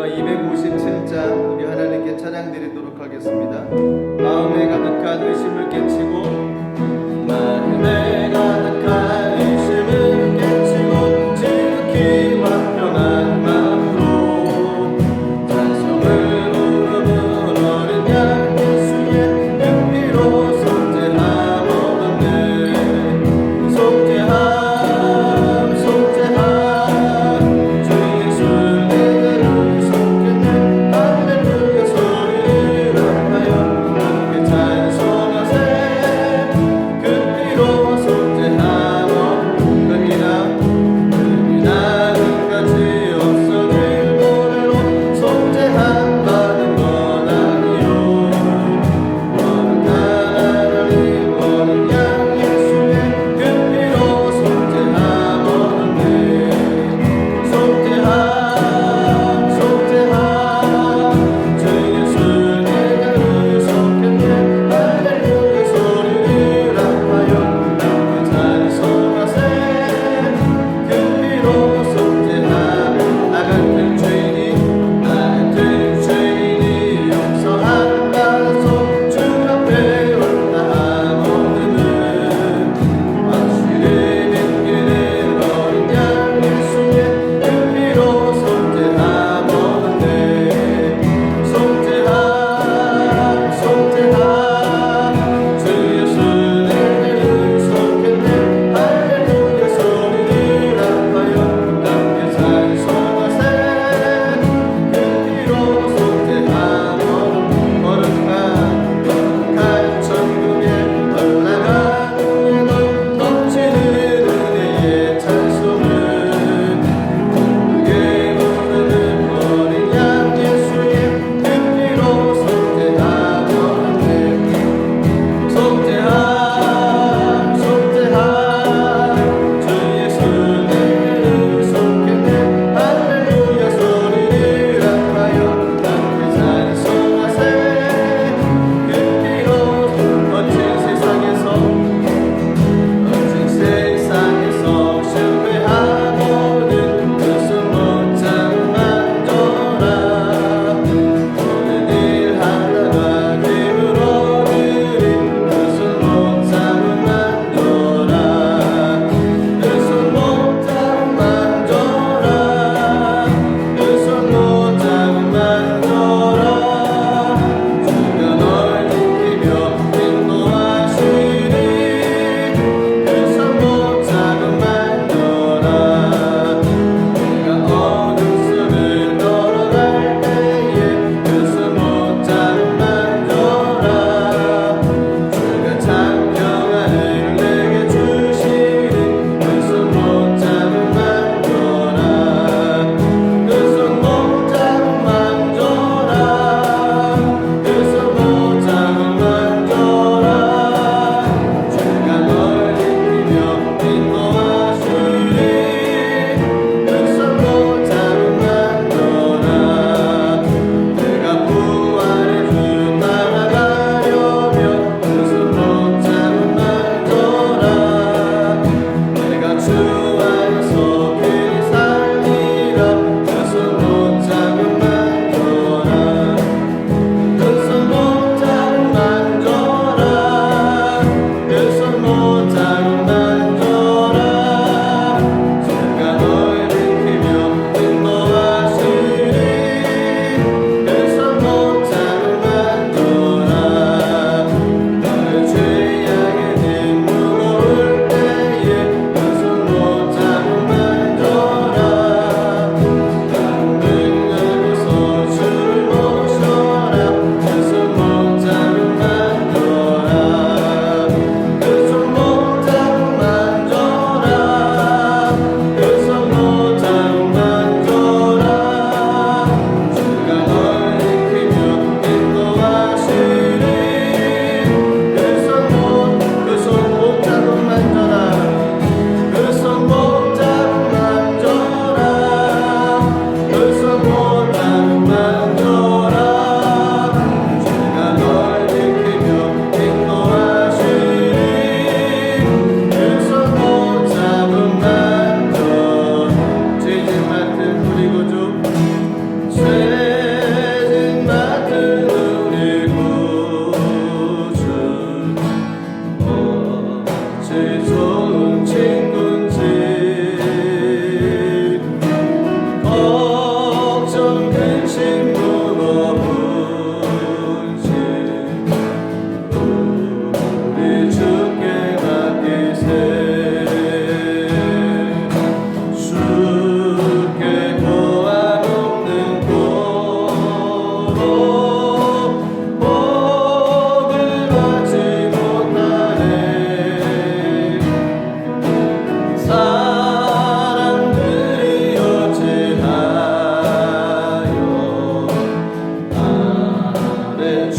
찬송가 257장 우리 하나님께 찬양 드리도록 하겠습니다. 마음에 가득한 의심을 깨치고 마음에 가득한 의심을 깨치고 지극히 화평한 마음으로 찬송을 부르는 어린 양 예수의 은비로 속죄함 얻었네. 속죄함 속죄함 주 예수 내게로 속죄네. 할렐루야 소리를 하여 함께 찬송하세.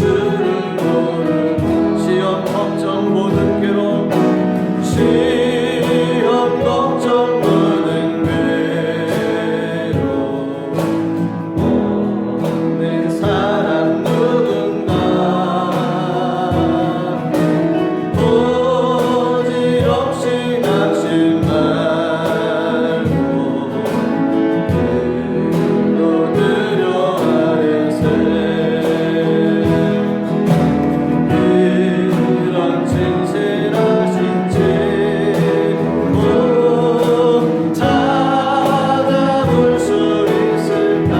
주를 모르고 시험 걱정 모든 괴로움 시험 걱정 모든 괴로움 없는 사람 누군가 어지럽시 낙심 말고 기도드려 아뢰세 이런 진실하신 친구 찾아볼 수 있을까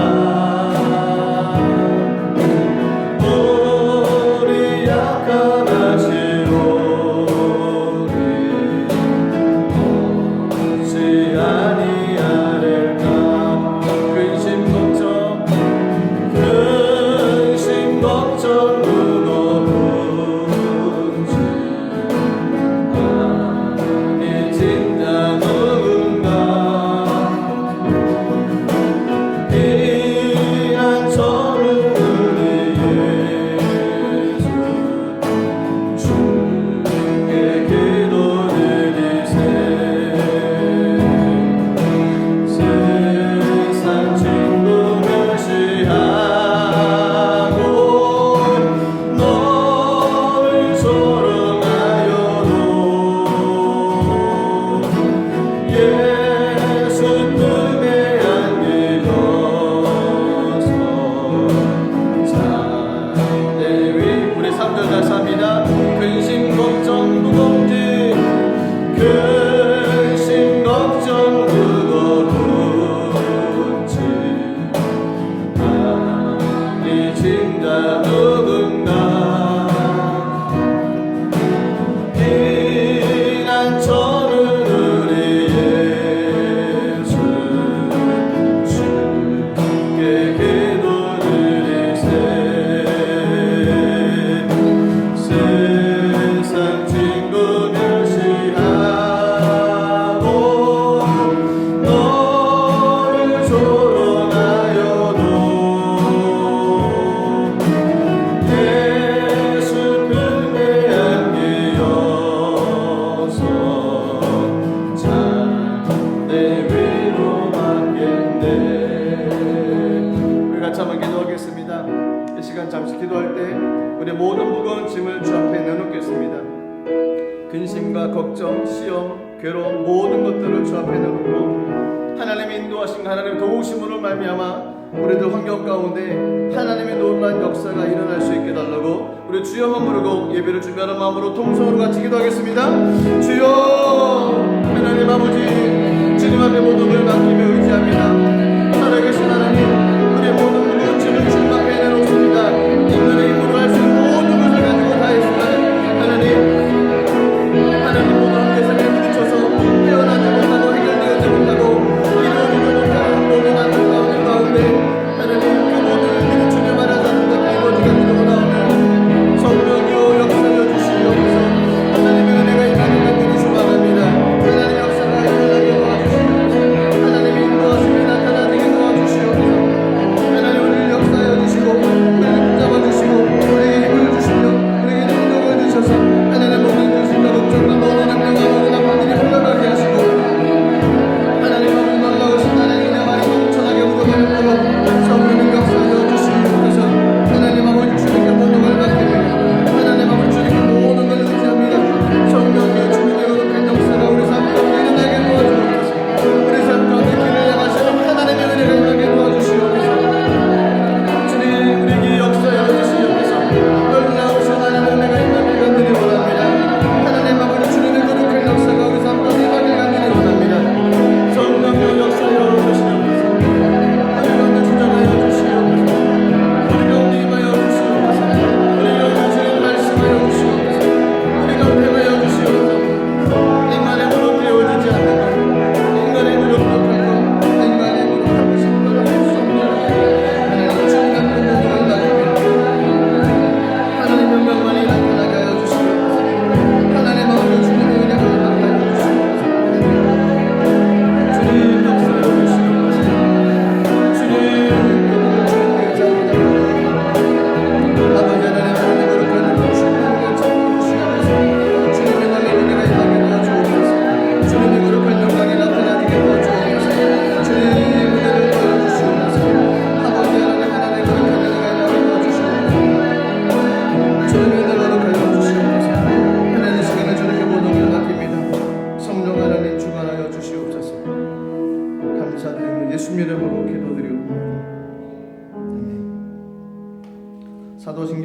우리 약함하시오니 어찌 아니하릴까 근심 걱정 무거운지 아니 진짜 누군가 귀한 저를 우리 예수 주께 기도드리세 세상 친구 멸시하고 너를 조롱하여도 예수 품에 안기어서 자내 위 우리 3절 다시 합니다. 근심 걱정 무겁지 근심 걱정 무거운지 아니 진짜 누군가 귀한 저는 우리 예수 주께 기도드리세 세상 친구 멸시하고 너를 조롱하여도 예수 품에 안기어서 자내 위로 맡겠네. 우리 같이 한번 기도하겠습니다. 이 시간 잠시 기도할 때 우리 모든 무거운 짐을 주 앞에 내놓겠습니다. 근심과 걱정, 시험, 괴로움 모든 것들을 주 앞에 내놓고 하나님의 인도하신 하나님의 도우심으로 말미암아 우리들 환경 가운데 하나님의 놀라운 역사가 일어날 수 있게 달라고 우리 주여만 부르고 예배를 준비하는 마음으로 통성으로 같이 기도하겠습니다. 주여 하나님 아버지 주님 앞에 모든 걸 맡기며 의지합니다. 살아계신 하나님 우리의 모든 무거운 짐을 주님 앞에 내놓습니다. 인간의 힘으로 할 수 있는 모든 것을 가지고 다했습니다. 하나님 모든 환경에 부딪혀서 헤어나지 못하고 해결되지 못하고 이루어지지 못하는 모든 안타까운 가운데 하나님 그 모든 일들이 주님 안에서 아름답게 이루어지게 기도하오며 성령이여 역사여 주시옵소서. 하나님의 은혜가 임하게 만드시기 바랍니다. 하나님의 역사가 일어나게 도와주시옵소서. 하나님의 인도하심이 나타나는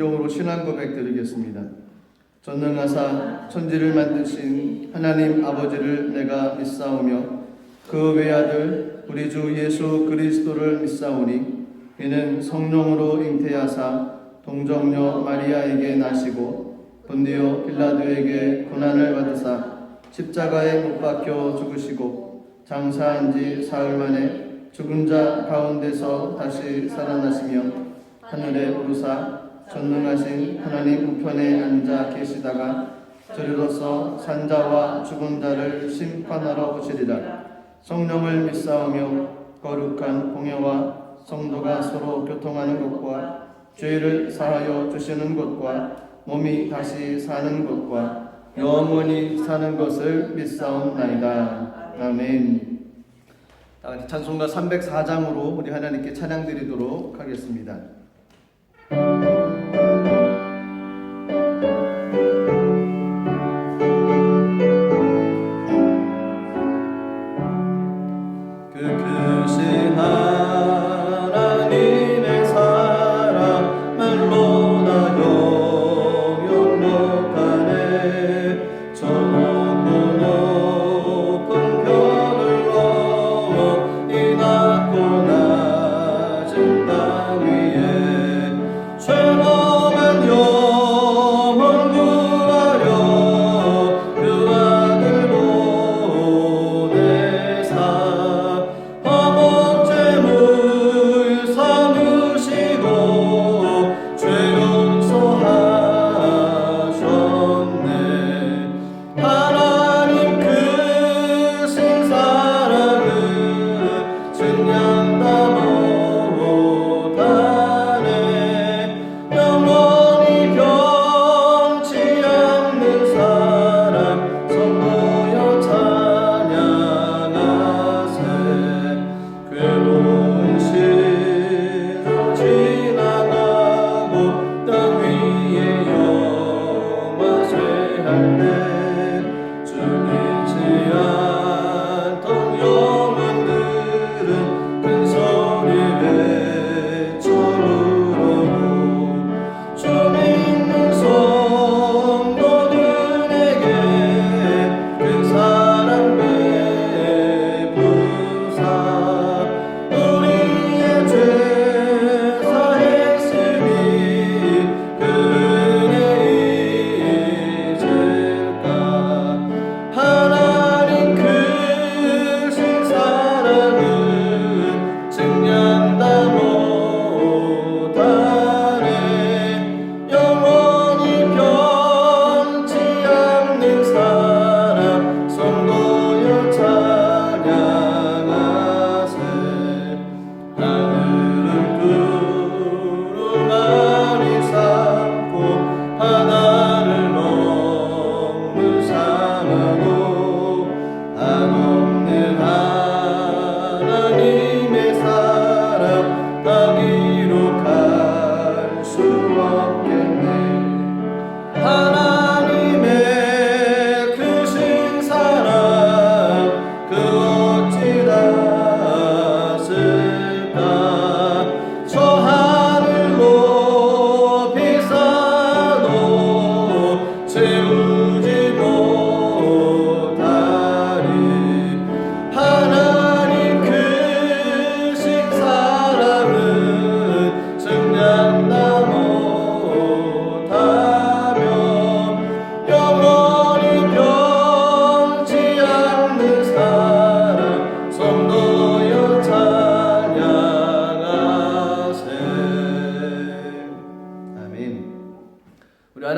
심정으로 신앙 고백 드리겠습니다. 전능하사 천지를 만드신 하나님 아버지를 내가 믿사오며 그 외아들 우리 주 예수 그리스도를 믿사오니 이는 성령으로 잉태하사 동정녀 마리아에게 나시고 본디오 빌라도에게 고난을 받으사 십자가에 못 박혀 죽으시고 장사한 지 사흘 만에 죽은 자 가운데서 다시 살아나시며 하늘에 오르사 전능하신 하나님 우편에 앉아 계시다가 저리로서 산자와 죽은 자를 심판하러 오시리라. 성령을 믿사오며 거룩한 공예와 성도가 서로 교통하는 것과 죄를 사하여 주시는 것과 몸이 다시 사는 것과 영원히 사는 것을 믿사옵나이다. 아멘. 다같이 찬송가 304장으로 우리 하나님께 찬양 드리도록 하겠습니다.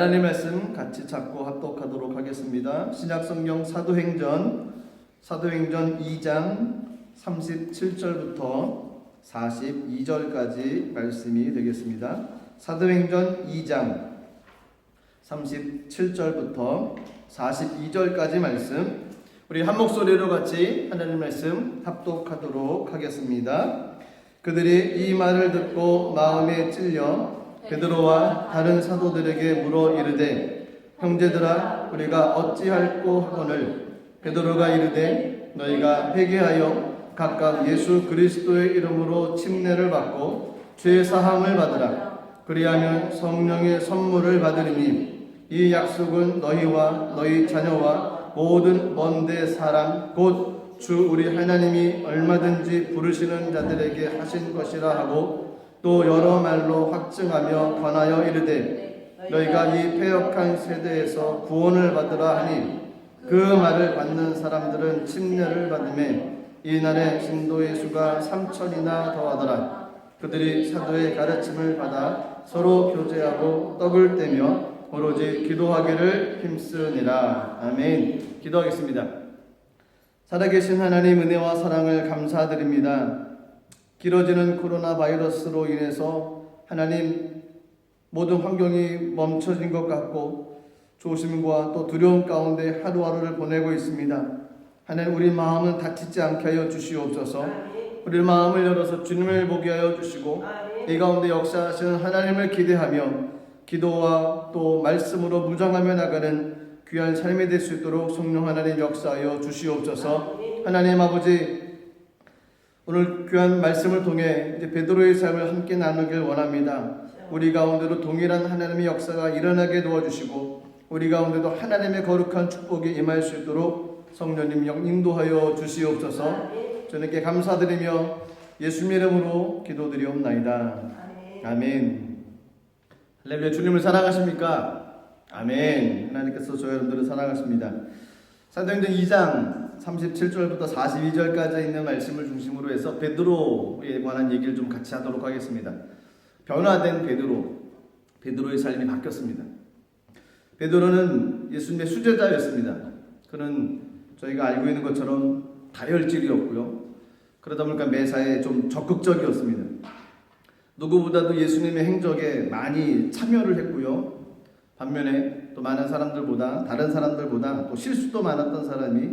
하나님 말씀 같이 찾고 합독하도록 하겠습니다. 신약성경 사도행전 2장 37절부터 42절까지 말씀이 되겠습니다. 사도행전 2장 37절부터 42절까지 말씀, 우리 한 목소리로 같이 하나님 말씀 합독하도록 하겠습니다. 그들이 이 말을 듣고 마음에 찔려 베드로와 다른 사도들에게 물어 이르되, 형제들아, 우리가 어찌할꼬 하거늘. 베드로가 이르되, 너희가 회개하여 각각 예수 그리스도의 이름으로 침례를 받고 죄 사함을 받으라. 그리하면 성령의 선물을 받으리니 이 약속은 너희와 너희 자녀와 모든 먼데 사람 곧 주 우리 하나님이 얼마든지 부르시는 자들에게 하신 것이라 하고 또 여러 말로 확증하며 권하여 이르되 너희가 이 패역한 세대에서 구원을 받으라 하니 그 말을 받는 사람들은 침례를 받으며 이날에 신도의 수가 3,000이나 더하더라. 그들이 사도의 가르침을 받아 서로 교제하고 떡을 떼며 오로지 기도하기를 힘쓰니라. 아멘. 기도하겠습니다. 살아계신 하나님 은혜와 사랑을 감사드립니다. 길어지는 코로나 바이러스로 인해서 하나님 모든 환경이 멈춰진 것 같고 조심과 또 두려움 가운데 하루하루를 보내고 있습니다. 하나님 우리 마음은 다치지 않게 하여 주시옵소서. 우리 마음을 열어서 주님을 보게 하여 주시고 이 가운데 역사하시는 하나님을 기대하며 기도와 또 말씀으로 무장하며 나가는 귀한 삶이 될 수 있도록 성령 하나님 역사하여 주시옵소서. 하나님 아버지 오늘 귀한 말씀을 통해 이제 베드로의 삶을 함께 나누길 원합니다. 우리 가운데로 동일한 하나님의 역사가 일어나게 도와주시고 우리 가운데도 하나님의 거룩한 축복이 임할 수 있도록 성령님 인도하여 주시옵소서. 주님께 감사드리며 예수님 이름으로 기도드리옵나이다. 아멘. 할렐루야. 주님을 사랑하십니까? 아멘. 하나님께서 저희 여러분들을 사랑하십니다. 사도행전 2장 37절부터 42절까지 있는 말씀을 중심으로 해서 베드로에 관한 얘기를 좀 같이 하도록 하겠습니다. 변화된 베드로의 삶이 바뀌었습니다. 베드로는 예수님의 수제자였습니다. 그는 저희가 알고 있는 것처럼 다혈질이었고요. 그러다 보니까 매사에 좀 적극적이었습니다. 누구보다도 예수님의 행적에 많이 참여를 했고요. 반면에 또 많은 사람들보다 다른 사람들보다 또 실수도 많았던 사람이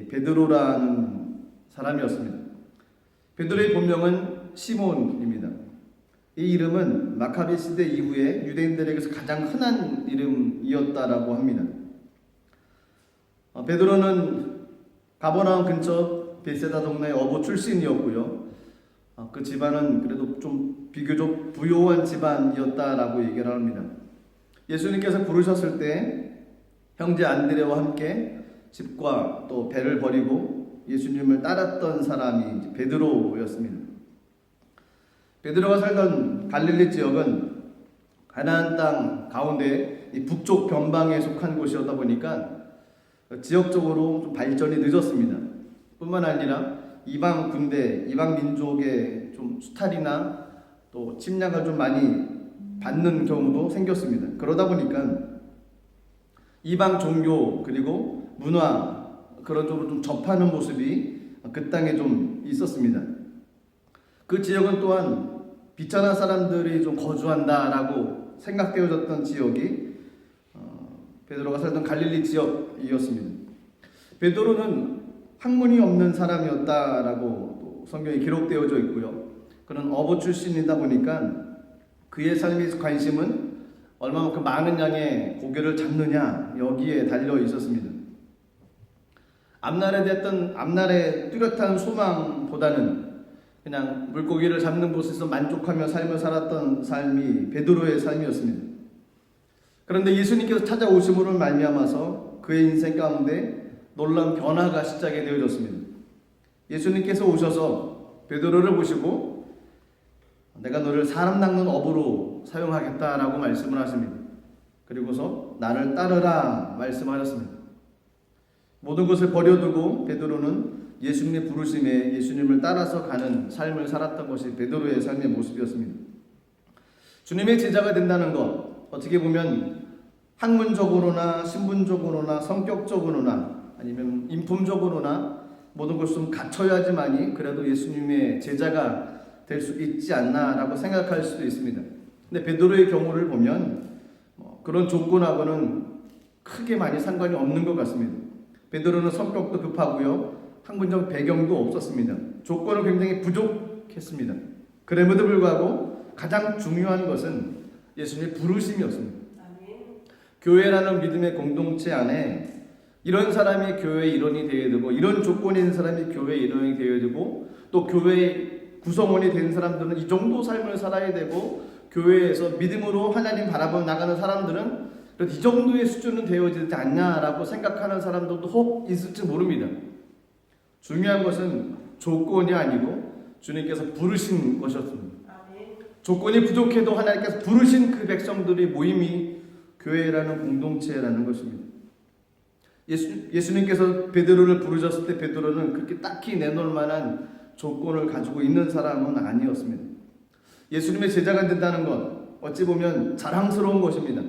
베드로라는 사람이었습니다. 베드로의 본명은 시몬입니다. 이 이름은 마카비 시대 이후에 유대인들에게서 가장 흔한 이름이었다라고 합니다. 베드로는 가버나움 근처 베세다 동네의 어부 출신이었고요. 그 집안은 그래도 좀 비교적 부유한 집안이었다라고 얘기를 합니다. 예수님께서 부르셨을 때 형제 안드레와 함께 집과 또 배를 버리고 예수님을 따랐던 사람이 베드로였습니다. 베드로가 살던 갈릴리 지역은 가나안 땅 가운데 이 북쪽 변방에 속한 곳이었다 보니까 지역적으로 좀 발전이 늦었습니다. 뿐만 아니라 이방 군대, 이방 민족의 좀 수탈이나 또 침략을 좀 많이 받는 경우도 생겼습니다. 그러다 보니까 이방 종교 그리고 문화 그런 쪽으로 좀 접하는 모습이 그 땅에 좀 있었습니다. 그 지역은 또한 비천한 사람들이 좀 거주한다라고 생각되어졌던 지역이 베드로가 살던 갈릴리 지역이었습니다. 베드로는 학문이 없는 사람이었다라고 성경에 기록되어져 있고요. 그는 어부 출신이다 보니까 그의 삶의 관심은 얼마만큼 많은 양의 고기를 잡느냐 여기에 달려 있었습니다. 앞날의 뚜렷한 소망보다는 그냥 물고기를 잡는 곳에서 만족하며 삶을 살았던 삶이 베드로의 삶이었습니다. 그런데 예수님께서 찾아오심으로 말미암아서 그의 인생 가운데 놀라운 변화가 시작이 되어졌습니다. 예수님께서 오셔서 베드로를 보시고 내가 너를 사람 낚는 어부로 사용하겠다라고 말씀을 하십니다. 그리고서 나를 따르라 말씀하셨습니다. 모든 것을 버려두고 베드로는 예수님의 부르심에 예수님을 따라서 가는 삶을 살았던 것이 베드로의 삶의 모습이었습니다. 주님의 제자가 된다는 것, 어떻게 보면 학문적으로나 신분적으로나 성격적으로나 아니면 인품적으로나 모든 것을 좀 갖춰야지만이 그래도 예수님의 제자가 될 수 있지 않나라고 생각할 수도 있습니다. 근데 베드로의 경우를 보면 그런 조건하고는 크게 많이 상관이 없는 것 같습니다. 베드로는 성격도 급하고요. 학문적 배경도 없었습니다. 조건은 굉장히 부족했습니다. 그럼에도 불구하고 가장 중요한 것은 예수님의 부르심이었습니다. 교회라는 믿음의 공동체 안에 이런 사람이 교회의 일원이 되어야 되고 이런 조건이 있는 사람이 교회의 일원이 되어야 되고 또 교회의 구성원이 된 사람들은 이 정도 삶을 살아야 되고 교회에서 믿음으로 하나님 바라보며 나가는 사람들은 이 정도의 수준은 되어지지 않냐라고 생각하는 사람들도 혹 있을지 모릅니다. 중요한 것은 조건이 아니고 주님께서 부르신 것이었습니다. 조건이 부족해도 하나님께서 부르신 그 백성들의 모임이 교회라는 공동체라는 것입니다. 예수님께서 베드로를 부르셨을 때 베드로는 그렇게 딱히 내놓을 만한 조건을 가지고 있는 사람은 아니었습니다. 예수님의 제자가 된다는 것 어찌 보면 자랑스러운 것입니다.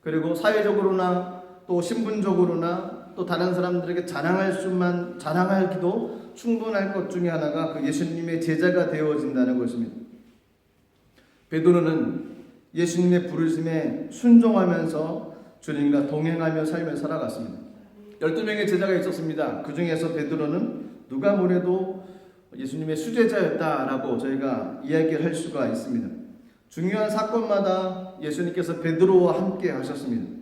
그리고 사회적으로나 또 신분적으로나 또 다른 사람들에게 자랑하기도 충분할 것 중에 하나가 그 예수님의 제자가 되어진다는 것입니다. 베드로는 예수님의 부르심에 순종하면서 주님과 동행하며 삶을 살아갔습니다. 12명의 제자가 있었습니다. 그 중에서 베드로는 누가 뭐래도 예수님의 수제자였다라고 저희가 이야기를 할 수가 있습니다. 중요한 사건마다 예수님께서 베드로와 함께 하셨습니다.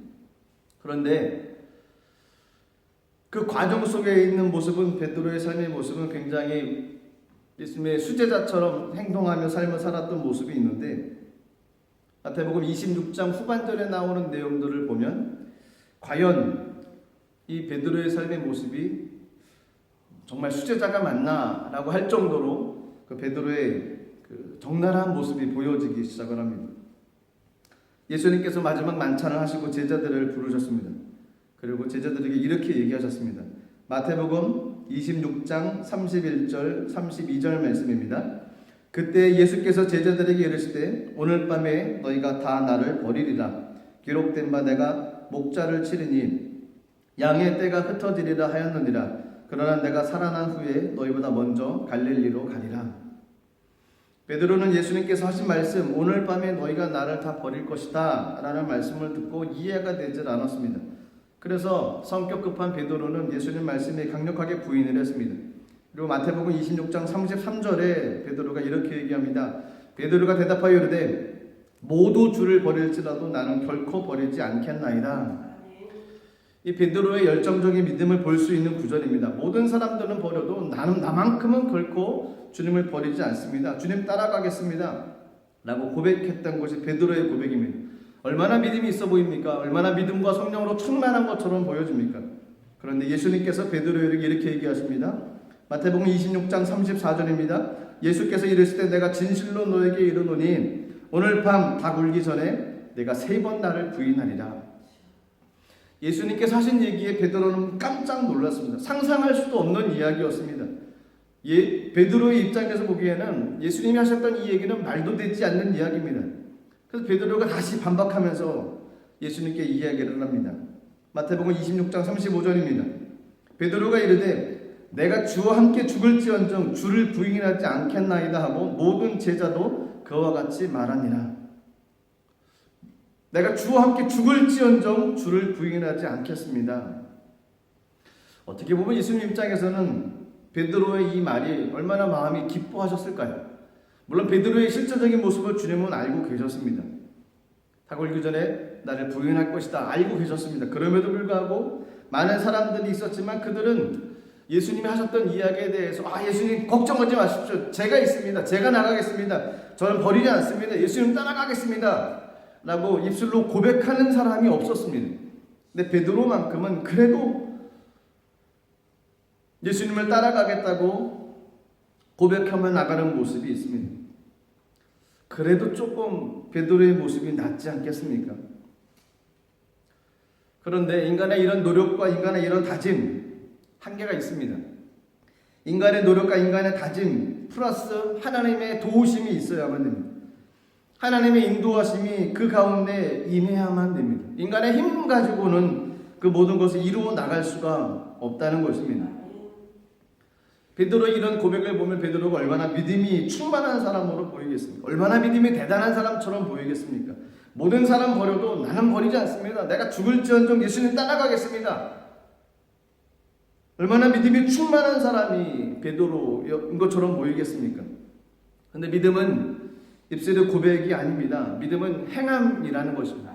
그런데 그 과정 속에 있는 모습은 베드로의 삶의 모습은 굉장히 예수님의 수제자처럼 행동하며 삶을 살았던 모습이 있는데 마태복음 26장 후반절에 나오는 내용들을 보면 과연 이 베드로의 삶의 모습이 정말 수제자가 맞나라고 할 정도로 그 베드로의 그 적나라한 모습이 보여지기 시작을 합니다. 예수님께서 마지막 만찬을 하시고 제자들을 부르셨습니다. 그리고 제자들에게 이렇게 얘기하셨습니다. 마태복음 26장 31절 32절 말씀입니다. 그때 예수께서 제자들에게 이르시되 오늘 밤에 너희가 다 나를 버리리라. 기록된 바 내가 목자를 치르니 양의 떼가 흩어지리라 하였느니라. 그러나 내가 살아난 후에 너희보다 먼저 갈릴리로 가리라. 베드로는 예수님께서 하신 말씀 오늘 밤에 너희가 나를 다 버릴 것이다 라는 말씀을 듣고 이해가 되질 않았습니다. 그래서 성격 급한 베드로는 예수님 말씀에 강력하게 부인을 했습니다. 그리고 마태복음 26장 33절에 베드로가 이렇게 얘기합니다. 베드로가 대답하여 이르되 모두 주를 버릴지라도 나는 결코 버리지 않겠나이다. 이 베드로의 열정적인 믿음을 볼 수 있는 구절입니다. 모든 사람들은 버려도 나는 나만큼은 결코 주님을 버리지 않습니다. 주님 따라가겠습니다. 라고 고백했던 것이 베드로의 고백입니다. 얼마나 믿음이 있어 보입니까? 얼마나 믿음과 성령으로 충만한 것처럼 보여집니까? 그런데 예수님께서 베드로에게 이렇게 얘기하십니다. 마태복음 26장 34절입니다. 예수께서 이르시되 내가 진실로 너에게 이르노니 오늘 밤 닭 울기 전에 내가 3번 나를 부인하리라. 예수님께서 하신 얘기에 베드로는 깜짝 놀랐습니다. 상상할 수도 없는 이야기였습니다. 베드로의 입장에서 보기에는 예수님이 하셨던 이 얘기는 말도 되지 않는 이야기입니다. 그래서 베드로가 다시 반박하면서 예수님께 이야기를 합니다. 마태복음 26장 35절입니다. 베드로가 이르되 내가 주와 함께 죽을지언정 주를 부인하지 않겠나이다 하고 모든 제자도 그와 같이 말하니라. 내가 주와 함께 죽을지언정 주를 부인하지 않겠습니다. 어떻게 보면 예수님 입장에서는 베드로의 이 말이 얼마나 마음이 기뻐하셨을까요? 물론 베드로의 실제적인 모습을 주님은 알고 계셨습니다. 닭 울기 전에 나를 부인할 것이다 알고 계셨습니다. 그럼에도 불구하고 많은 사람들이 있었지만 그들은 예수님이 하셨던 이야기에 대해서 예수님 걱정하지 마십시오. 제가 있습니다. 제가 나가겠습니다. 저는 버리지 않습니다. 예수님 따라가겠습니다. 라고 입술로 고백하는 사람이 없었습니다. 근데 베드로만큼은 그래도 예수님을 따라가겠다고 고백하며 나가는 모습이 있습니다. 그래도 조금 베드로의 모습이 낫지 않겠습니까? 그런데 인간의 이런 노력과 인간의 이런 다짐 한계가 있습니다. 인간의 노력과 인간의 다짐 플러스 하나님의 도우심이 있어야만 됩니다. 하나님의 인도하심이 그 가운데 임해야만 됩니다. 인간의 힘 가지고는 그 모든 것을 이루어 나갈 수가 없다는 것입니다. 베드로의 이런 고백을 보면 베드로가 얼마나 믿음이 충만한 사람으로 보이겠습니까? 얼마나 믿음이 대단한 사람처럼 보이겠습니까? 모든 사람 버려도 나는 버리지 않습니다. 내가 죽을지언정 예수님 따라가겠습니다. 얼마나 믿음이 충만한 사람이 베드로인 것처럼 보이겠습니까? 그런데 믿음은 입술의 고백이 아닙니다. 믿음은 행함이라는 것입니다.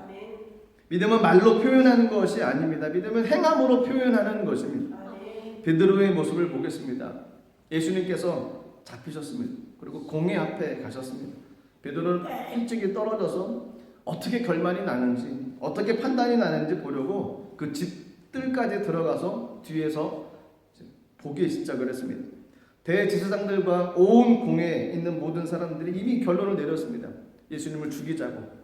믿음은 말로 표현하는 것이 아닙니다. 믿음은 행함으로 표현하는 것입니다. 베드로의 모습을 보겠습니다. 예수님께서 잡히셨습니다. 그리고 공회 앞에 가셨습니다. 베드로는 일찍이 떨어져서 어떻게 결말이 나는지, 어떻게 판단이 나는지 보려고 그 집들까지 들어가서 뒤에서 보기 시작을 했습니다. 대제사장들과 온 공회에 있는 모든 사람들이 이미 결론을 내렸습니다. 예수님을 죽이자고.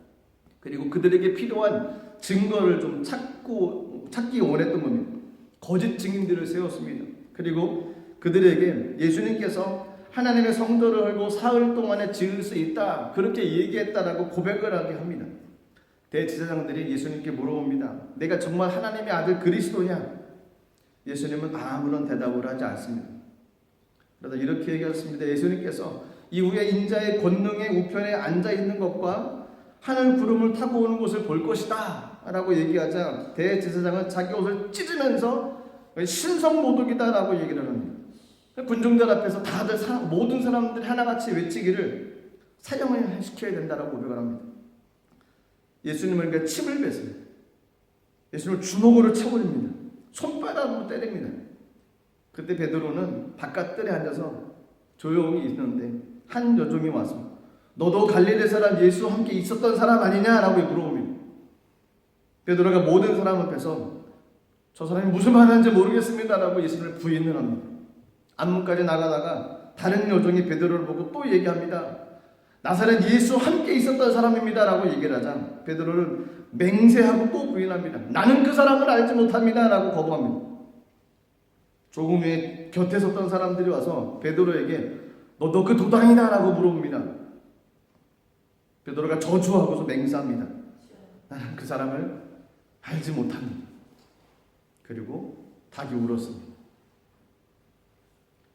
그리고 그들에게 필요한 증거를 좀 찾기 원했던 겁니다. 거짓 증인들을 세웠습니다. 그리고 그들에게 예수님께서 하나님의 성전을 헐고 사흘 동안에 지을 수 있다, 그렇게 얘기했다라고 고백을 하게 합니다. 대제사장들이 예수님께 물어봅니다. 내가 정말 하나님의 아들 그리스도냐? 예수님은 아무런 대답을 하지 않습니다. 그러다 이렇게 얘기했습니다. 예수님께서 이후에 인자의 권능의 우편에 앉아있는 것과 하늘 구름을 타고 오는 것을 볼 것이다 라고 얘기하자 대제사장은 자기 옷을 찢으면서 신성모독이다 라고 얘기를 합니다. 군중들 앞에서 다들 모든 사람들이 하나같이 외치기를 사형을 시켜야 된다라고 고백을 합니다. 예수님을 그러니까 침을 뱉습니다. 예수님을 주먹으로 쳐버립니다. 손바닥으로 때립니다. 그때 베드로는 바깥들에 앉아서 조용히 있는데 한 여종이 와서 너도 갈릴리 사람 예수와 함께 있었던 사람 아니냐라고 물어봅니다. 베드로가 모든 사람 앞에서 저 사람이 무슨 말 하는지 모르겠습니다라고 예수님을 부인을 합니다. 안문까지 나가다가 다른 여종이 베드로를 보고 또 얘기합니다. 나사렛 예수와 함께 있었던 사람입니다라고 얘기를 하자 베드로는 맹세하고 또 부인합니다. 나는 그 사람을 알지 못합니다라고 거부합니다. 조금 후에 곁에 섰던 사람들이 와서 베드로에게 너 그 도당이다라고 물어봅니다. 베드로가 저주하고서 맹세합니다. 나는 그 사람을 알지 못합니다. 그리고 닭이 울었습니다.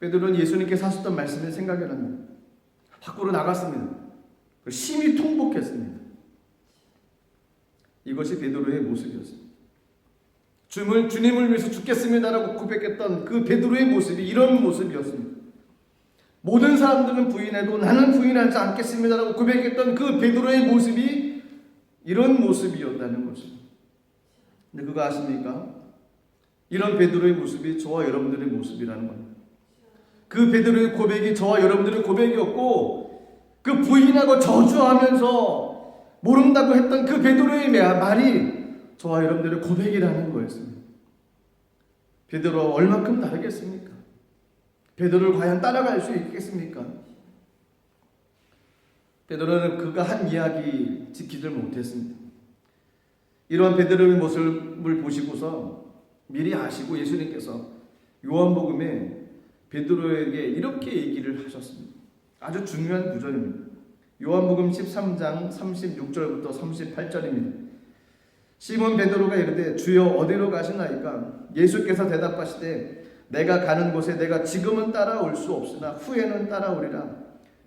베드로는 예수님께서 하셨던 말씀을 생각이 납니다. 밖으로 나갔습니다. 심히 통곡했습니다. 이것이 베드로의 모습이었습니다. 주님을 위해서 죽겠습니다라고 고백했던 그 베드로의 모습이 이런 모습이었습니다. 모든 사람들은 부인해도 나는 부인하지 않겠습니다라고 고백했던 그 베드로의 모습이 이런 모습이었다는 것입니다. 근데 그거 아십니까? 이런 베드로의 모습이 저와 여러분들의 모습이라는 겁니다. 그 베드로의 고백이 저와 여러분들의 고백이었고 그 부인하고 저주하면서 모른다고 했던 그 베드로의 말이 저와 여러분들의 고백이라는 거였습니다. 베드로와 얼만큼 다르겠습니까? 베드로를 과연 따라갈 수 있겠습니까? 베드로는 그가 한 이야기 지키질 못했습니다. 이러한 베드로의 모습을 보시고서 미리 아시고 예수님께서 요한복음에 베드로에게 이렇게 얘기를 하셨습니다. 아주 중요한 구절입니다. 요한복음 13장 36절부터 38절입니다. 시몬 베드로가 이르되 주여 어디로 가시나이까? 예수께서 대답하시되 내가 가는 곳에 내가 지금은 따라올 수 없으나 후에는 따라오리라.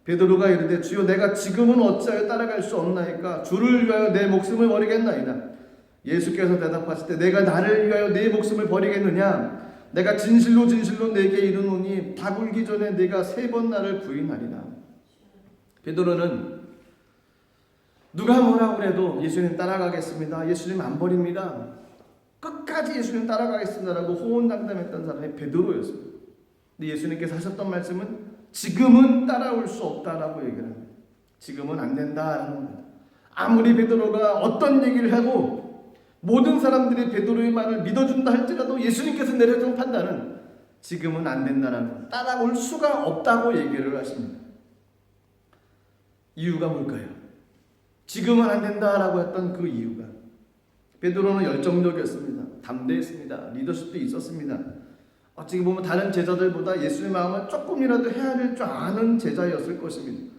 베드로가 이르되 주여 내가 지금은 어찌하여 따라갈 수 없나이까? 주를 위하여 내 목숨을 버리겠나이다. 예수께서 대답하시되 내가 나를 위하여 내 목숨을 버리겠느냐? 내가 진실로 내게 이르노니 닭 울기 전에 내가 3번 나를 부인하리라. 베드로는 누가 뭐라고 그래도 예수님 따라가겠습니다. 예수님 안 버립니다. 끝까지 예수님 따라가겠습니다라고 호언장담했던 사람이 베드로였어요. 근데 예수님께서 하셨던 말씀은 지금은 따라올 수 없다라고 얘기를 합니다. 지금은 안 된다라는 겁니다. 아무리 베드로가 어떤 얘기를 하고 모든 사람들이 베드로의 말을 믿어준다 할지라도 예수님께서 내려준 판단은 지금은 안 된다라는 겁니다. 따라올 수가 없다고 얘기를 하십니다. 이유가 뭘까요? 지금은 안 된다라고 했던 그 이유가 베드로는 열정적이었습니다. 담대했습니다. 리더십도 있었습니다. 어찌 보면 다른 제자들보다 예수의 마음을 조금이라도 헤아릴 줄 아는 제자였을 것입니다.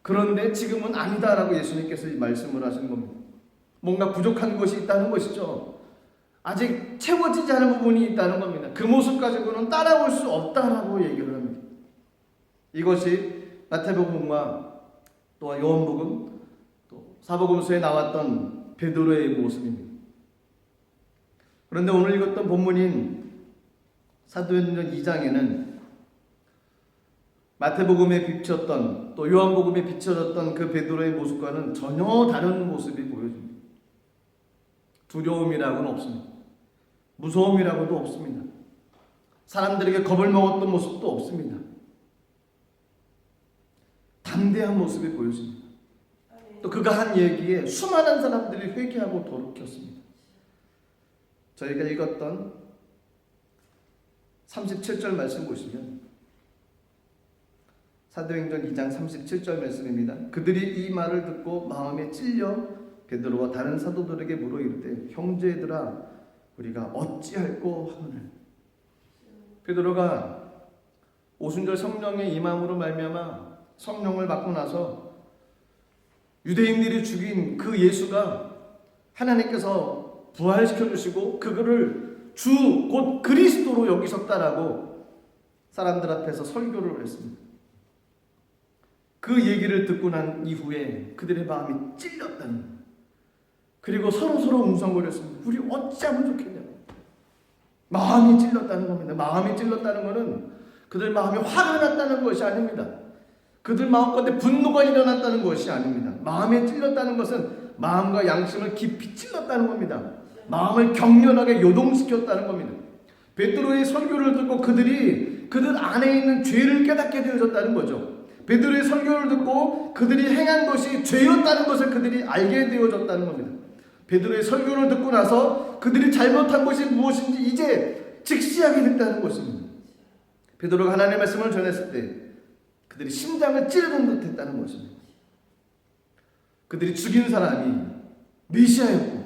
그런데 지금은 아니다라고 예수님께서 말씀을 하신 겁니다. 뭔가 부족한 것이 있다는 것이죠. 아직 채워지지 않은 부분이 있다는 겁니다. 그 모습 가지고는 따라올 수 없다라고 얘기를 합니다. 이것이 마태복음과 또 요한복음 또 사복음서에 나왔던 베드로의 모습입니다. 그런데 오늘 읽었던 본문인 사도행전 2장에는 마태복음에 비쳤던 또 요한복음에 비춰졌던 그 베드로의 모습과는 전혀 다른 모습이 보여집니다. 두려움이라고는 없습니다. 무서움이라고도 없습니다. 사람들에게 겁을 먹었던 모습도 없습니다. 담대한 모습이 보여집니다. 또 그가 한 얘기에 수많은 사람들이 회개하고 돌이켰습니다. 저희가 읽었던 37절 말씀 보시면 사도행전 2장 37절 말씀입니다. 그들이 이 말을 듣고 마음에 찔려 베드로와 다른 사도들에게 물어 이르되 형제들아 우리가 어찌할꼬 하거늘. 베드로가 오순절 성령의 임함으로 말미암아 성령을 받고 나서 유대인들이 죽인 그 예수가 하나님께서 부활시켜 주시고 그거를 주 곧 그리스도로 여기셨다라고 사람들 앞에서 설교를 했습니다. 그 얘기를 듣고 난 이후에 그들의 마음이 찔렸다는 거예요. 그리고 서로 웅성거렸습니다. 우리 어찌하면 좋겠냐고. 마음이 찔렸다는 겁니다. 마음이 찔렸다는 것은 그들 마음에 화가 났다는 것이 아닙니다. 그들 마음 가운데 분노가 일어났다는 것이 아닙니다. 마음에 찔렸다는 것은 마음과 양심을 깊이 찔렀다는 겁니다. 마음을 격렬하게 요동시켰다는 겁니다. 베드로의 설교를 듣고 그들 안에 있는 죄를 깨닫게 되어졌다는 거죠. 베드로의 설교를 듣고 그들이 행한 것이 죄였다는 것을 그들이 알게 되어졌다는 겁니다. 베드로의 설교를 듣고 나서 그들이 잘못한 것이 무엇인지 이제 직시하게 됐다는 것입니다. 베드로가 하나님의 말씀을 전했을 때 그들이 심장을 찌르는 듯 했다는 것입니다. 그들이 죽인 사람이 메시아였고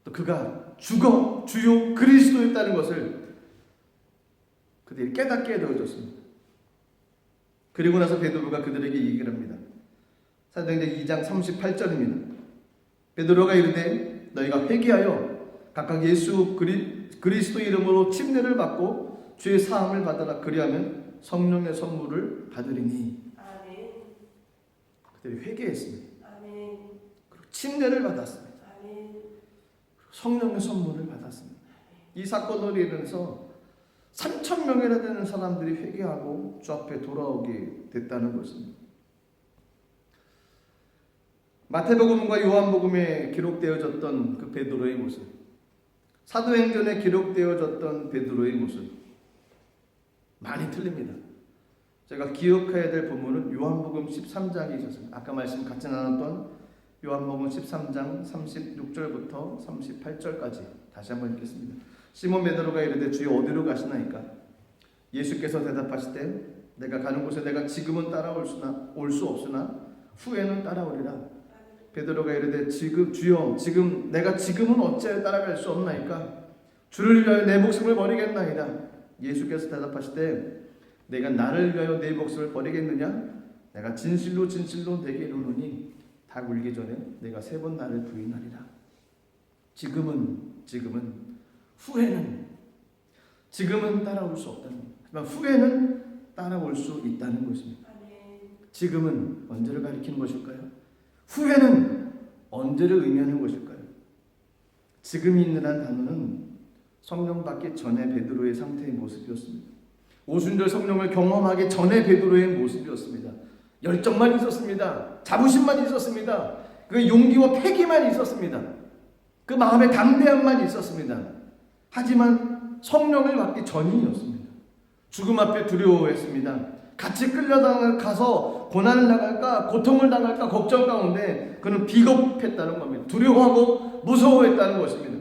또 그가 주요 그리스도였다는 것을 그들이 깨닫게 되어졌습니다. 그리고 나서 베드로가 그들에게 얘기를 합니다. 사도행전 2장 38절입니다. 베드로가 이르되 너희가 회개하여 각각 예수 그리스도 이름으로 침례를 받고 죄 사함을 받아라. 그리하면 성령의 선물을 받으리니. 아멘. 그들이 회개했습니다. 아멘. 그리고 침례를 받았습니다. 아멘. 성령의 선물을 받았습니다. 이 사건으로 인해서 3,000명이나 되는 사람들이 회개하고 주 앞에 돌아오게 됐다는 것입니다. 마태복음과 요한복음에 기록되어졌던 그 베드로의 모습, 사도행전에 기록되어졌던 베드로의 모습 많이 틀립니다. 제가 기억해야 될 본문은 요한복음 13장이 있었습니다. 아까 말씀 같이 나눴던 요한복음 13장 36절부터 38절까지 다시 한번 읽겠습니다. 시몬 베드로가 이르되 주여 어디로 가시나이까? 예수께서 대답하시되 내가 가는 곳에 내가 지금은 올 수 없으나 후에는 따라오리라. 베드로가 이르되 주여 내가 지금은 어찌하여 따라갈 수 없나이까? 주를 위하여 내 목숨을 버리겠나이다. 예수께서 대답하시되 내가 나를 위하여 내 목숨을 버리겠느냐? 내가 진실로 내게 이르노니 닭 울기 전에 내가 3번 나를 부인하리라. 지금은 따라올 수 없다는 겁니다. 하지만 후에는 따라올 수 있다는 것입니다. 지금은 언제를 가리키는 것일까요? 후에는 언제를 의미하는 것일까요? 지금이 있느란 단어는 성령 받기 전에 베드로의 상태의 모습이었습니다. 오순절 성령을 경험하기 전에 베드로의 모습이었습니다. 열정만 있었습니다. 자부심만 있었습니다. 그 용기와 패기만 있었습니다. 그 마음의 담대함만 있었습니다. 하지만 성령을 받기 전이었습니다. 죽음 앞에 두려워했습니다. 같이 끌려가서 고난을 당할까 고통을 당할까 걱정 가운데 그는 비겁했다는 겁니다. 두려워하고 무서워했다는 것입니다.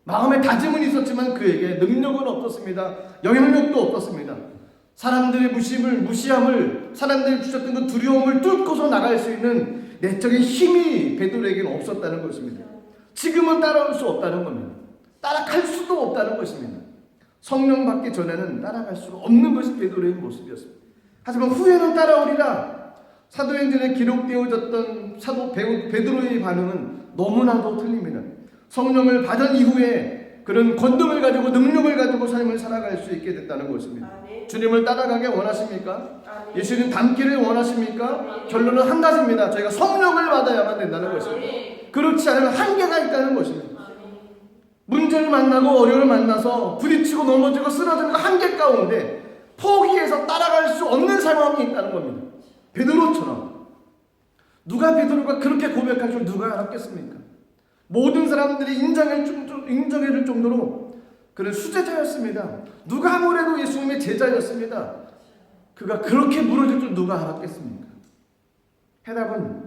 마음에 다짐은 있었지만 그에게 능력은 없었습니다. 영향력도 없었습니다. 사람들의 무시함을 사람들이 주셨던 그 두려움을 뚫고서 나갈 수 있는 내적인 힘이 베드로에게는 없었다는 것입니다. 지금은 따라올 수 없다는 겁니다. 따라갈 수도 없다는 것입니다. 성령 받기 전에는 따라갈 수 없는 것이 베드로의 모습이었습니다. 하지만 후에는 따라오리라. 사도행전에 기록되어졌던 사도 베드로의 반응은 너무나도 틀립니다. 성령을 받은 이후에 그런 권능을 가지고 능력을 가지고 삶을 살아갈 수 있게 됐다는 것입니다. 아멘. 주님을 따라가게 원하십니까? 아멘. 예수님 닮기를 원하십니까? 아멘. 결론은 한 가지입니다. 저희가 성령을 받아야만 된다는 것입니다. 그렇지 않으면 한계가 있다는 것입니다. 문제를 만나고 어려움을 만나서 부딪히고 넘어지고 쓰러지는 한계 가운데 포기해서 따라갈 수 없는 상황이 있다는 겁니다. 베드로처럼. 누가 베드로가 그렇게 고백할 줄 누가 알았겠습니까? 모든 사람들이 인정해줄 정도로 그는 수제자였습니다. 누가 아무래도 예수님의 제자였습니다. 그가 그렇게 무너질 줄 누가 알았겠습니까? 해답은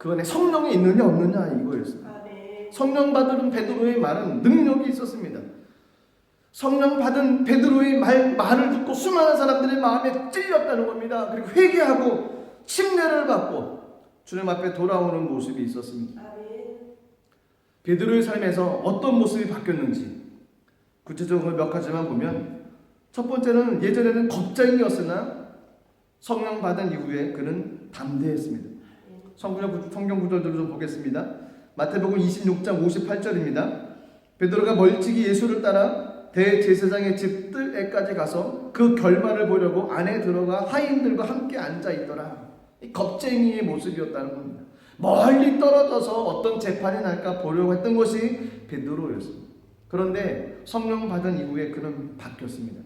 그 안에 성령이 있느냐 없느냐 이거였어요. 성령 받은 베드로의 말은 능력이 있었습니다. 성령 받은 베드로의 말을 듣고 수많은 사람들의 마음에 찔렸다는 겁니다. 그리고 회개하고 침례를 받고 주님 앞에 돌아오는 모습이 있었습니다. 베드로의 삶에서 어떤 모습이 바뀌었는지 구체적으로 몇 가지만 보면, 첫 번째는 예전에는 겁쟁이였으나 성령 받은 이후에 그는 담대했습니다. 성경 구절들을 좀 보겠습니다. 마태복음 26장 58절입니다. 베드로가 멀찍이 예수를 따라 대제사장의 집 뜰에까지 가서 그 결말을 보려고 안에 들어가 하인들과 함께 앉아 있더라. 이 겁쟁이의 모습이었다는 겁니다. 멀리 떨어져서 어떤 재판이 날까 보려고 했던 것이 베드로였습니다. 그런데 성령 받은 이후에 그는 바뀌었습니다.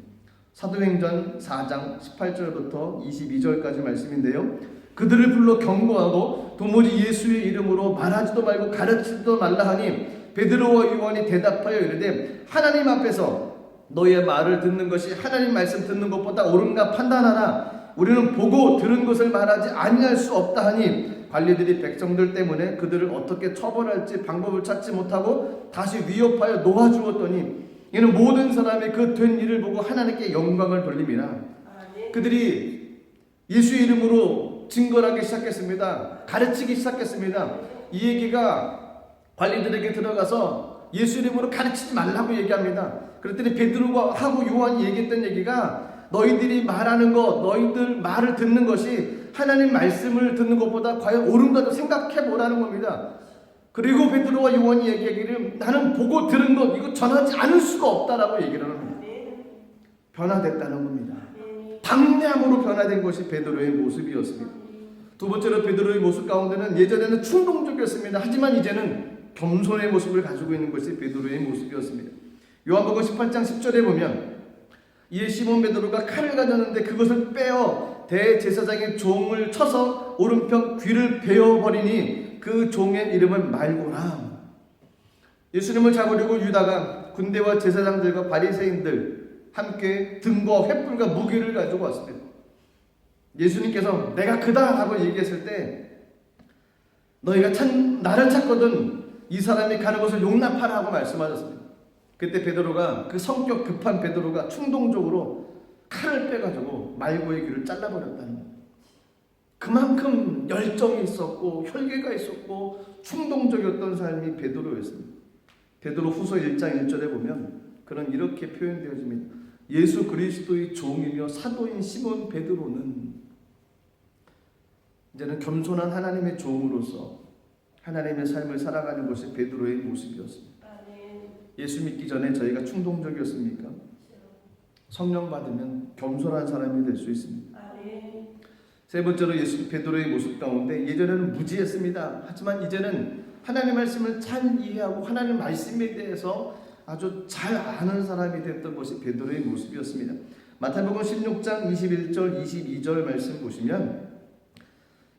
사도행전 4장 18절부터 22절까지 말씀인데요. 그들을 불러 경고하고 도무지 예수의 이름으로 말하지도 말고 가르치지도 말라 하니 베드로와 요한이 대답하여 이르되 하나님 앞에서 너희의 말을 듣는 것이 하나님 말씀 듣는 것보다 옳은가 판단하라. 우리는 보고 들은 것을 말하지 아니할 수 없다 하니 관리들이 백성들 때문에 그들을 어떻게 처벌할지 방법을 찾지 못하고 다시 위협하여 놓아주었더니 이는 모든 사람이 그 된 일을 보고 하나님께 영광을 돌림이라. 그들이 예수의 이름으로 증거하기 시작했습니다. 가르치기 시작했습니다. 이 얘기가 관리들에게 들어가서 예수 이름으로 가르치지 말라고 얘기합니다. 그랬더니 베드로가 하고 요한이 얘기했던 얘기가 너희들이 말하는 것, 너희들 말을 듣는 것이 하나님 말씀을 듣는 것보다 과연 옳은가 생각해 보라는 겁니다. 그리고 베드로와 요한이 얘기하기를 나는 보고 들은 것 이거 전하지 않을 수가 없다라고 얘기를 합니다. 변화됐다는 겁니다. 담대함으로 변화된 것이 베드로의 모습이었습니다. 두 번째로 베드로의 모습 가운데는 예전에는 충동적이었습니다. 하지만 이제는 겸손의 모습을 가지고 있는 것이 베드로의 모습이었습니다. 요한복음 18장 10절에 보면 이에 시몬 베드로가 칼을 가졌는데 그것을 빼어 대제사장의 종을 쳐서 오른편 귀를 베어버리니 그 종의 이름을 말고라. 예수님을 잡으려고 유다가 군대와 제사장들과 바리새인들 함께 등과 횃불과 무기를 가지고 왔습니다. 예수님께서 내가 그다 하고 얘기했을 때 너희가 나를 찾거든 이 사람이 가는 것을 용납하라 하고 말씀하셨습니다. 그때 베드로가 그 성격 급한 베드로가 충동적으로 칼을 빼가지고 말고의 귀를 잘라버렸다는 거예요. 그만큼 열정이 있었고 혈기가 있었고 충동적이었던 삶이 베드로였습니다. 베드로 후서 1장 1절에 보면 그는 이렇게 표현되어집니다. 예수 그리스도의 종이며 사도인 시몬 베드로는 이제는 겸손한 하나님의 종으로서 하나님의 삶을 살아가는 것이 베드로의 모습이었습니다. 예수 믿기 전에 저희가 충동적이었습니까? 성령 받으면 겸손한 사람이 될 수 있습니다. 세 번째로 베드로의 모습 가운데 예전에는 무지했습니다. 하지만 이제는 하나님의 말씀을 잘 이해하고 하나님의 말씀에 대해서 아주 잘 아는 사람이 됐던 것이 베드로의 모습이었습니다. 마태복음 16장 21절 22절 말씀 보시면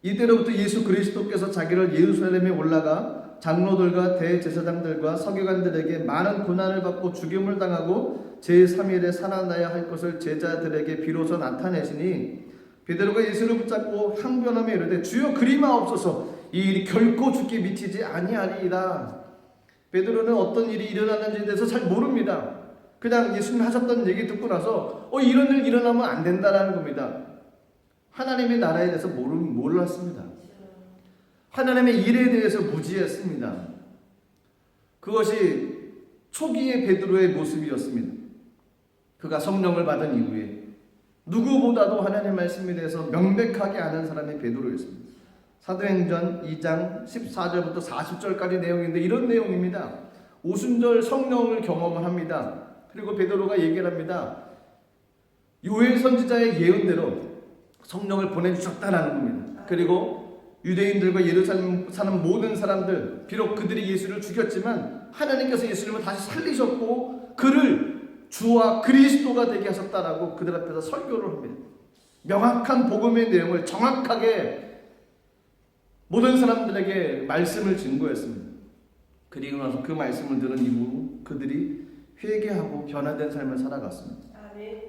이때로부터 예수 그리스도께서 자기를 예루살렘에 올라가 장로들과 대제사장들과 서기관들에게 많은 고난을 받고 죽임을 당하고 제3일에 살아나야 할 것을 제자들에게 비로소 나타내시니 베드로가 예수를 붙잡고 항변하며 이르되 주여 그리마옵소서 이 일이 결코 죽게 미치지 아니하리이다. 베드로는 어떤 일이 일어나는지에 대해서 잘 모릅니다. 그냥 예수님 하셨던 얘기 듣고 나서 이런 일 일어나면 안 된다라는 겁니다. 하나님의 나라에 대해서 몰랐습니다. 하나님의 일에 대해서 무지했습니다. 그것이 초기의 베드로의 모습이었습니다. 그가 성령을 받은 이후에 누구보다도 하나님의 말씀에 대해서 명백하게 아는 사람이 베드로였습니다. 사도행전 2장 14절부터 40절까지 내용인데 이런 내용입니다. 오순절 성령을 경험을 합니다. 그리고 베드로가 얘기를 합니다. 요엘 선지자의 예언대로 성령을 보내주셨다라는 겁니다. 그리고 유대인들과 예루살렘 사는 모든 사람들 비록 그들이 예수를 죽였지만 하나님께서 예수님을 다시 살리셨고 그를 주와 그리스도가 되게 하셨다라고 그들 앞에서 설교를 합니다. 명확한 복음의 내용을 정확하게 모든 사람들에게 말씀을 증거했습니다. 그리고 나서 그 말씀을 들은 이후 그들이 회개하고 변화된 삶을 살아갔습니다.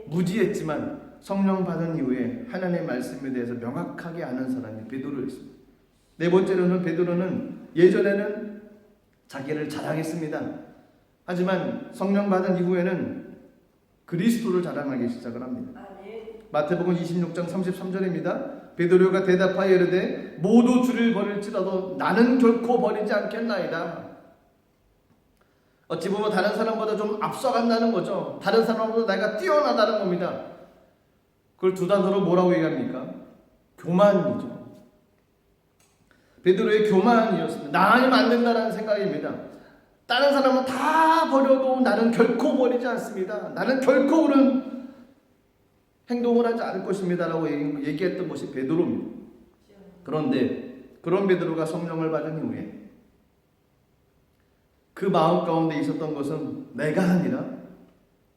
무지했지만 성령 받은 이후에 하나님의 말씀에 대해서 명확하게 아는 사람이 베드로였습니다. 네 번째로는 베드로는 예전에는 자기를 자랑했습니다. 하지만 성령 받은 이후에는 그리스도를 자랑하기 시작을 합니다. 마태복음 26장 33절입니다. 베드로가 대답하여 이르되 모두 주를 버릴지라도 나는 결코 버리지 않겠나이다. 어찌 보면 다른 사람보다 좀 앞서간다는 거죠. 다른 사람보다 내가 뛰어나다는 겁니다. 그걸 두 단어로 뭐라고 얘기합니까? 교만이죠. 베드로의 교만이었습니다. 나 아니면 안 된다는 생각입니다. 다른 사람은 다 버려도 나는 결코 버리지 않습니다. 나는 결코 그런 행동을 하지 않을 것입니다 라고 얘기했던 것이 베드로입니다. 그런데 그런 베드로가 성령을 받은 이후에 그 마음 가운데 있었던 것은 내가 아니라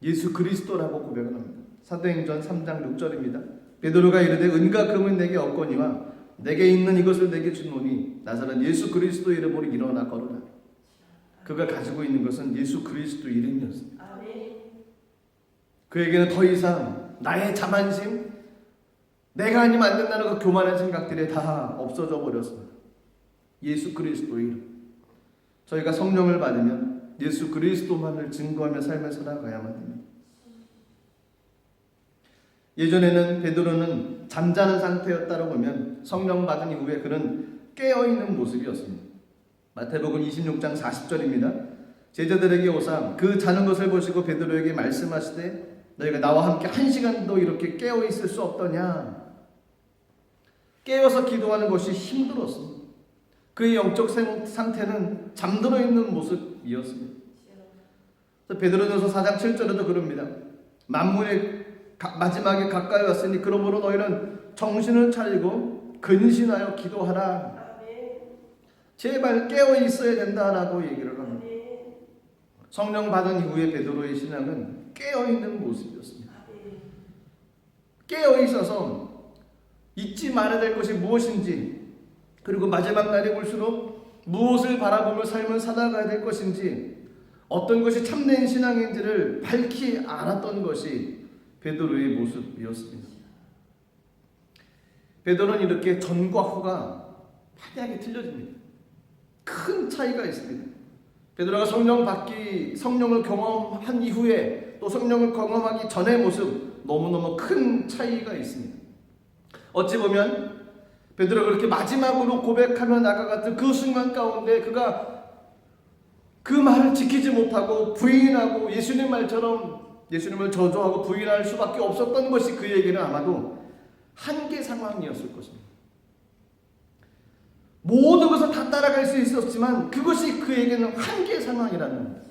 예수 그리스도라고 고백을 합니다. 사도행전 3장 6절입니다. 베드로가 이르되 은과 금은 내게 없거니와 내게 있는 이것을 내게 주노니 나사렛 예수 그리스도 이름으로 일어나 걸으라. 그가 가지고 있는 것은 예수 그리스도 이름이었습니다. 그에게는 더 이상 나의 자만심, 내가 아니면 안 된다는 그 교만한 생각들이 다 없어져 버렸습니다. 예수 그리스도 이름. 저희가 성령을 받으면 예수 그리스도만을 증거하며 삶을 살아가야만 됩니다. 예전에는 베드로는 잠자는 상태였다고 보면 성령 받은 이후에 그는 깨어있는 모습이었습니다. 마태복음 26장 40절입니다. 제자들에게 오사 그 자는 것을 보시고 베드로에게 말씀하시되 너희가 나와 함께 1시간도 이렇게 깨어있을 수 없더냐. 깨어서 기도하는 것이 힘들었습니다. 그의 영적 상태는 잠들어 있는 모습이었습니다. 베드로전서 4장 7절에도 그럽니다. 만물의 마지막에 가까이 왔으니 그러므로 너희는 정신을 차리고 근신하여 기도하라. 제발 깨어 있어야 된다라고 얘기를 합니다. 성령 받은 이후에 베드로의 신앙은 깨어 있는 모습이었습니다. 깨어 있어서 잊지 말아야 될 것이 무엇인지, 그리고 마지막 날이 올수록 무엇을 바라보며 삶을 살아가야 될 것인지, 어떤 것이 참된 신앙인지를 밝히 알았던 것이 베드로의 모습이었습니다. 베드로는 이렇게 전과 후가 판이하게 틀려집니다. 큰 차이가 있습니다. 베드로가 성령을 경험한 이후에 또 성령을 경험하기 전의 모습 너무너무 큰 차이가 있습니다. 어찌 보면 베드로가 그렇게 마지막으로 고백하며 나아갔던 그 순간 가운데 그가 그 말을 지키지 못하고 부인하고 예수님 말처럼 예수님을 저주하고 부인할 수밖에 없었던 것이 그에게는 아마도 한계 상황이었을 것입니다. 모든 것을 다 따라갈 수 있었지만 그것이 그에게는 한계 상황이라는 거예요.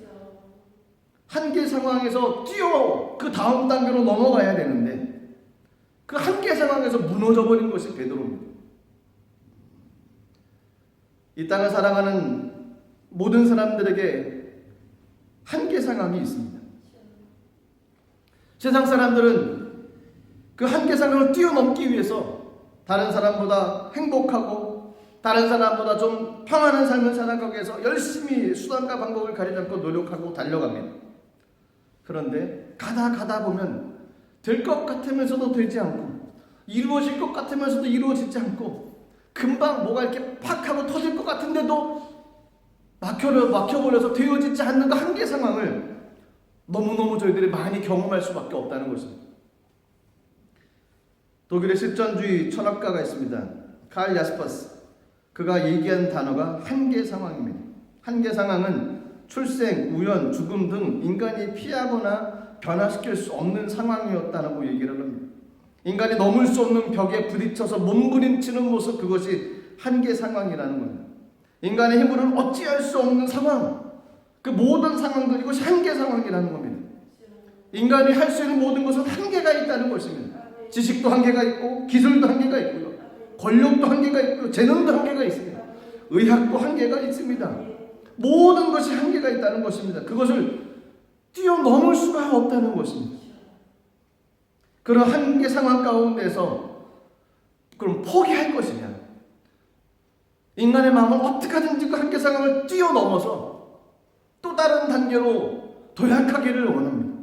한계 상황에서 뛰어 그 다음 단계로 넘어가야 되는데 그 한계 상황에서 무너져버린 것이 베드로입니다. 이 땅을 살아가는 모든 사람들에게 한계 상황이 있습니다. 세상 사람들은 그 한계 상황을 뛰어넘기 위해서 다른 사람보다 행복하고 다른 사람보다 좀 평안한 삶을 살아가기 위해서 열심히 수단과 방법을 가리지 않고 노력하고 달려갑니다. 그런데 가다 보면 될 것 같으면서도 되지 않고 이루어질 것 같으면서도 이루어지지 않고 금방 뭐가 이렇게 팍 하고 터질 것 같은데도 막혀버려서 되어지지 않는 그 한계 상황을 너무너무 저희들이 많이 경험할 수밖에 없다는 것입니다. 독일의 실존주의 철학가가 있습니다. 칼 야스퍼스. 그가 얘기한 단어가 한계 상황입니다. 한계 상황은 출생, 우연, 죽음 등 인간이 피하거나 변화시킬 수 없는 상황이었다고 얘기를 합니다. 인간이 넘을 수 없는 벽에 부딪혀서 몸부림치는 모습, 그것이 한계 상황이라는 겁니다. 인간의 힘으로는 어찌할 수 없는 상황, 그 모든 상황들, 이것이 한계 상황이라는 겁니다. 인간이 할 수 있는 모든 것은 한계가 있다는 것입니다. 지식도 한계가 있고 기술도 한계가 있고요. 권력도 한계가 있고 재능도 한계가 있습니다. 의학도 한계가 있습니다. 모든 것이 한계가 있다는 것입니다. 그것을 뛰어넘을 수가 없다는 것입니다. 그런 한계 상황 가운데서 그럼 포기할 것이냐? 인간의 마음은 어떻게든지 그 한계 상황을 뛰어넘어서 또 다른 단계로 도약하기를 원합니다.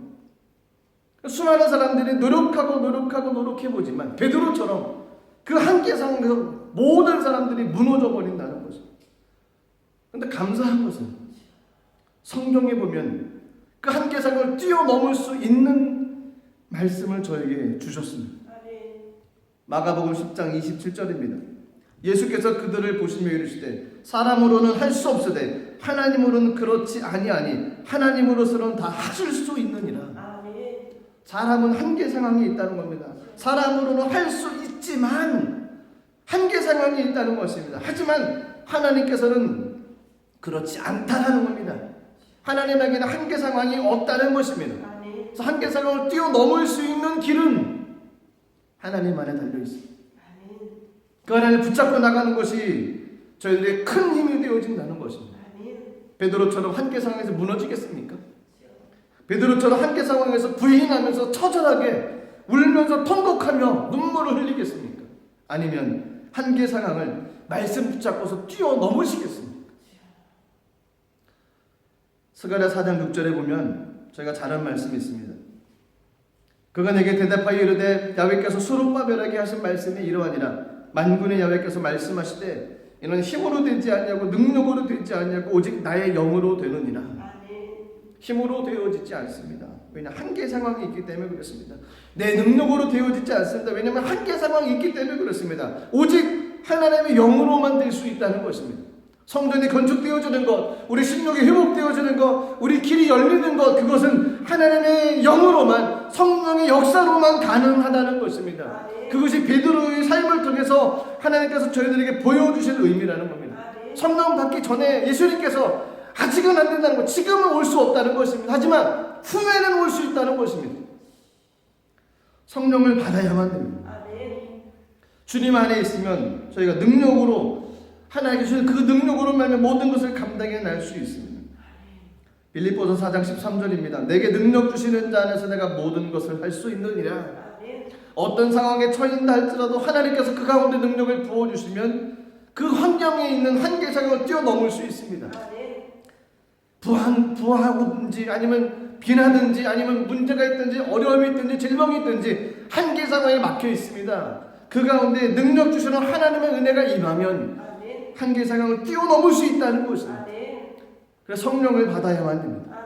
수많은 사람들이 노력해보지만 베드로처럼 그 한계 상황에서 모든 사람들이 무너져 버린다는 거죠. 그런데 감사한 것은 성경에 보면 그 한계상을 뛰어넘을 수 있는 말씀을 저에게 주셨습니다. 마가복음 10장 27절입니다. 예수께서 그들을 보시며 이르시되 사람으로는 할 수 없으되 하나님으로는 그렇지 아니하니 하나님으로서는 다 하실 수 있느니라. 사람은 한계 상황이 있다는 겁니다. 사람으로는 할 수 있지만 한계 상황이 있다는 것입니다. 하지만 하나님께서는 그렇지 않다는 겁니다. 하나님에게는 한계 상황이 없다는 것입니다. 그래서 한계 상황을 뛰어넘을 수 있는 길은 하나님 안에 달려 있습니다. 그 하나님을 붙잡고 나가는 것이 저희들의 큰 힘이 되어진다는 것입니다. 베드로처럼 한계 상황에서 무너지겠습니까? 베드로처럼 한계 상황에서 부인하면서 처절하게 울면서 통곡하며 눈물을 흘리겠습니까? 아니면 한계 상황을 말씀 붙잡고서 뛰어넘으시겠습니까? 스가랴 4장 6절에 보면 저희가 잘 아는 말씀이 있습니다. 그가 내게 대답하여 이르되 야훼께서 수룹바벨에게 하신 말씀이 이러하니라. 만군의 야훼께서 말씀하시되 이는 힘으로 되지 않냐고 능력으로 되지 않냐고 오직 나의 영으로 되느니라. 힘으로 되어지지 않습니다. 왜냐 한계 상황이 있기 때문에 그렇습니다. 내 능력으로 되어지지 않습니다. 왜냐하면 한계 상황이 있기 때문에 그렇습니다. 오직 하나님의 영으로만 될 수 있다는 것입니다. 성전이 건축되어지는 것, 우리 심령이 회복되어지는 것, 우리 길이 열리는 것, 그것은 하나님의 영으로만, 성령의 역사로만 가능하다는 것입니다. 그것이 베드로의 삶을 통해서 하나님께서 저희들에게 보여주신 의미라는 겁니다. 성령 받기 전에 예수님께서 아직은 안 된다는 것, 지금은 올 수 없다는 것입니다. 하지만 후에는 올 수 있다는 것입니다. 성령을 받아야만 됩니다. 주님 안에 있으면 저희가 능력으로 하나님께 주신 그 능력으로 말면 모든 것을 감당해 낼 수 있습니다. 빌립보서 4장 13절입니다. 내게 능력 주시는 자 안에서 내가 모든 것을 할 수 있느니라. 어떤 상황에 처인다 할지라도 하나님께서 그 가운데 능력을 부어주시면 그 환경에 있는 한계 상황을 뛰어넘을 수 있습니다. 부하든지 아니면 비나든지 아니면 문제가 있든지 어려움이 있든지 질병이 있든지 한계 상황에 막혀 있습니다. 그 가운데 능력 주시는 하나님의 은혜가 임하면 한계 상황을 뛰어넘을 수 있다는 것입니다. 그래서 성령을 받아야만 됩니다.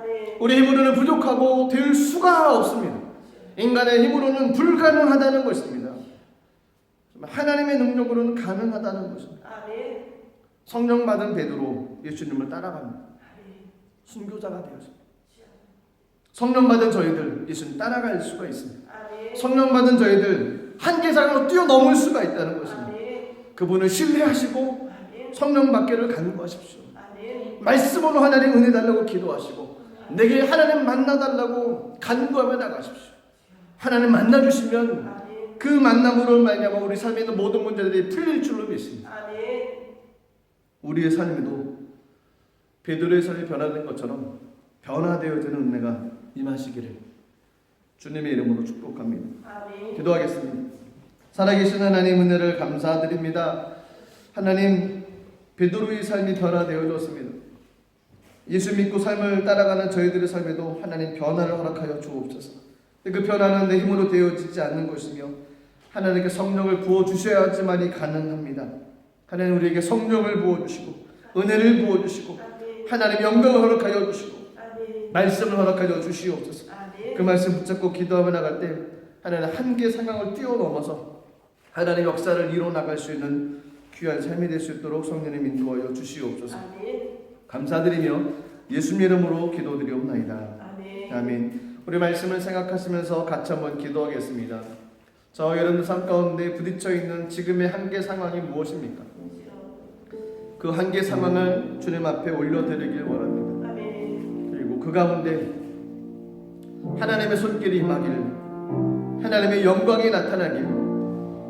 우리 힘으로는 부족하고 될 수가 없습니다. 인간의 힘으로는 불가능하다는 것입니다. 하나님의 능력으로는 가능하다는 것입니다. 성령 받은 베드로 예수님을 따라갑니다. 순교자가 되었습니다. 성령 받은 저희들 예수님 따라갈 수가 있습니다. 성령 받은 저희들 한계 상황을 뛰어넘을 수가 있다는 것입니다. 그분을 신뢰하시고 성령 받기를 간구하십시오. 말씀으로 하나님 은혜 달라고 기도하시고 내게 하나님 만나달라고 간구하며 나가십시오. 하나님 만나주시면 그 만남으로 말미암아 우리 삶에 있는 모든 문제들이 풀릴 줄로 믿습니다. 우리의 삶에도 베드로의 삶이 변화된 것처럼 변화되어지는 은혜가 임하시기를 주님의 이름으로 축복합니다. 기도하겠습니다. 살아계신 하나님 은혜를 감사드립니다. 하나님 베드로의 삶이 변화되어졌습니다. 예수 믿고 삶을 따라가는 저희들의 삶에도 하나님 변화를 허락하여 주옵소서. 그 변화는 내 힘으로 되어지지 않는 것이며 하나님께 성령을 부어주셔야지만이 가능합니다. 하나님 우리에게 성령을 부어주시고 은혜를 부어주시고 하나님 영광을 허락하여 주시고 말씀을 허락하여 주시옵소서. 그 말씀 붙잡고 기도하며 나갈 때 하나님 한계 상황을 뛰어넘어서 하나님 역사를 이뤄나갈 수 있는 귀한 삶이 될 수 있도록 성령님 인도하여 주시옵소서. 감사드리며 예수님 이름으로 기도드리옵나이다. 아멘. 우리 말씀을 생각하시면서 같이 한번 기도하겠습니다. 저와 여러분들 삶 가운데 부딪혀 있는 지금의 한계 상황이 무엇입니까? 그 한계 상황을 주님 앞에 올려드리길 원합니다. 그리고 그 가운데 하나님의 손길이 임하기를, 하나님의 영광이 나타나기를,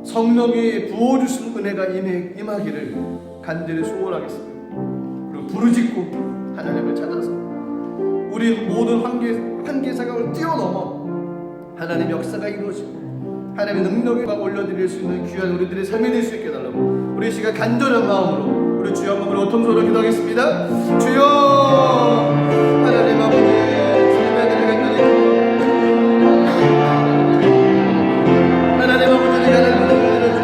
성령이 부어주신 은혜가 임하기를 간절히 소원하겠습니다. 그리고 부르짖고 하나님을 찾아서 우리 모든 한계 상황을 뛰어넘어 하나님의 역사가 이루어지고 하나님의 능력이 막 올려드릴 수 있는 귀한 우리들의 삶이 될 수 있게 해달라고 우리 시간 간절한 마음으로 우리 주여 한번 오통소로 기도하겠습니다. 주여 하나님 아버지 하나님 아버지 내가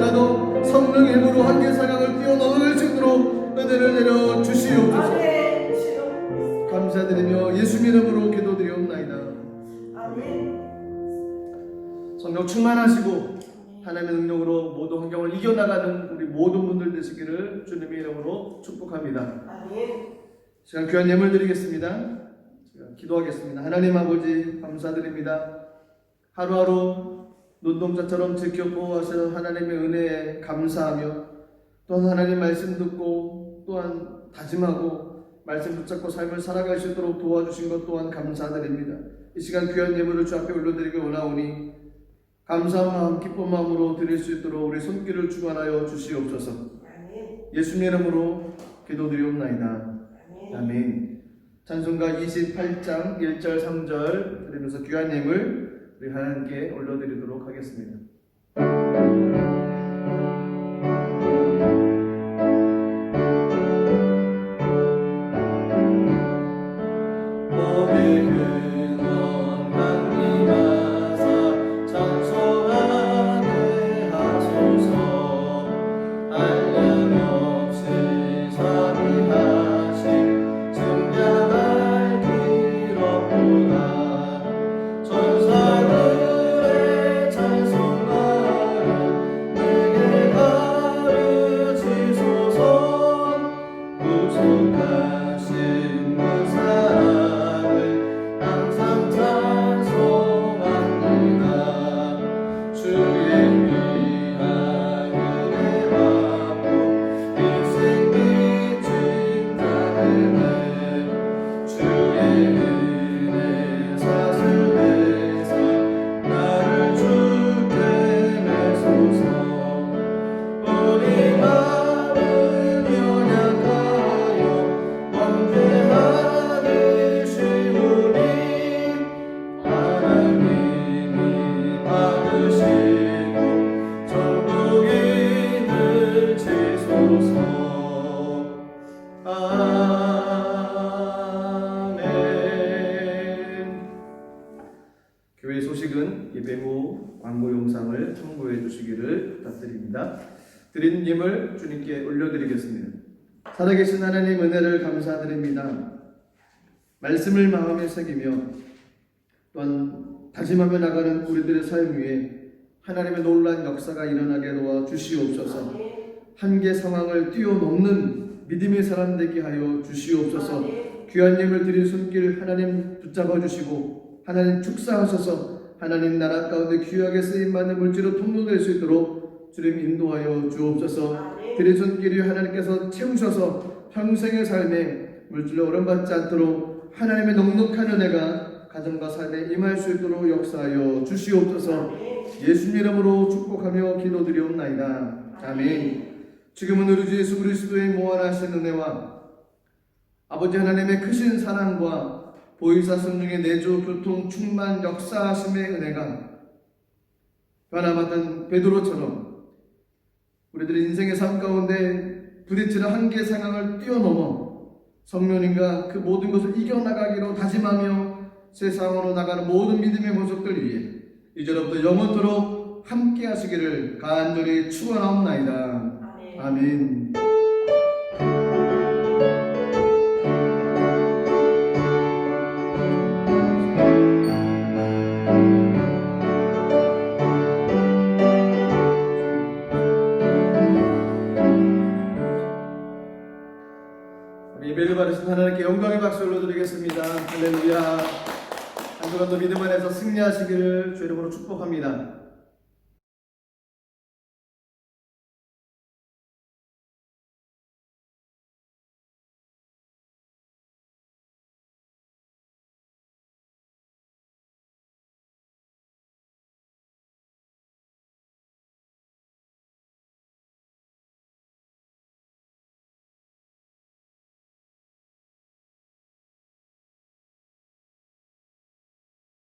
할지라도 성령의 힘으로 한계 상황을 뛰어넘을 수 있도록 은혜를 내려 주시옵소서. 감사드리며 예수 이름으로 기도드리옵나이다. 성령 충만하시고 하나님의 능력으로 모든 환경을 이겨나가는 우리 모든 분들 되시기를 주님의 이름으로 축복합니다. 시간 귀한 예물 드리겠습니다. 제가 기도하겠습니다. 하나님 아버지 감사드립니다. 하루하루 눈동자처럼 지켜보아서 하나님의 은혜에 감사하며 또한 하나님 말씀 듣고 또한 다짐하고 말씀 붙잡고 삶을 살아갈 수 있도록 도와주신 것 또한 감사드립니다. 이 시간 귀한 예물을 주 앞에 올려드리기 원하오니 감사한 마음 기쁜 마음으로 드릴 수 있도록 우리 손길을 주관하여 주시옵소서. 예수님 이름으로 기도드리옵나이다. 아멘. 찬송가 28장 1절 3절 드리면서 귀한 예물 우리 하나님께 올려드리도록 하겠습니다. 교회 소식은 예배 후 광고 영상을 참고해 주시기를 부탁드립니다. 드린 예물 주님께 올려드리겠습니다. 살아계신 하나님 은혜를 감사드립니다. 말씀을 마음에 새기며 또한 다짐하며 나가는 우리들의 삶 위에 하나님의 놀라운 역사가 일어나게 도와 주시옵소서. 한계 상황을 뛰어넘는 믿음의 사람 되게 하여 주시옵소서. 귀한 예물 드린 손길 하나님 붙잡아 주시고 하나님 축사하셔서 하나님 나라 가운데 귀하게 쓰임받는 물질로 통로될 수 있도록 주님 인도하여 주옵소서. 드린 손길이 하나님께서 채우셔서 평생의 삶에 물질로 어려움받지 않도록 하나님의 넉넉한 은혜가 가정과 삶에 임할 수 있도록 역사하여 주시옵소서. 예수님 이름으로 축복하며 기도드리옵나이다. 아멘. 지금은 우리 주 예수 그리스도의 무한하신 은혜와 아버지 하나님의 크신 사랑과 보혜사 성령의 내주 교통 충만 역사하심의 은혜가 변화받은 베드로처럼 우리들의 인생의 삶 가운데 부딪히는 한계 상황을 뛰어넘어 성령님과 그 모든 것을 이겨나가기로 다짐하며 세상으로 나가는 모든 믿음의 모습들 위해 이제로부터 영원토록 함께 하시기를 간절히 축원하옵나이다. 아멘. 예배를 받으신 하나님께 영광의 박수 올려드리겠습니다. 할렐루야. 한 주간도 믿음 안에서 승리하시기를 주 이름으로 축복합니다.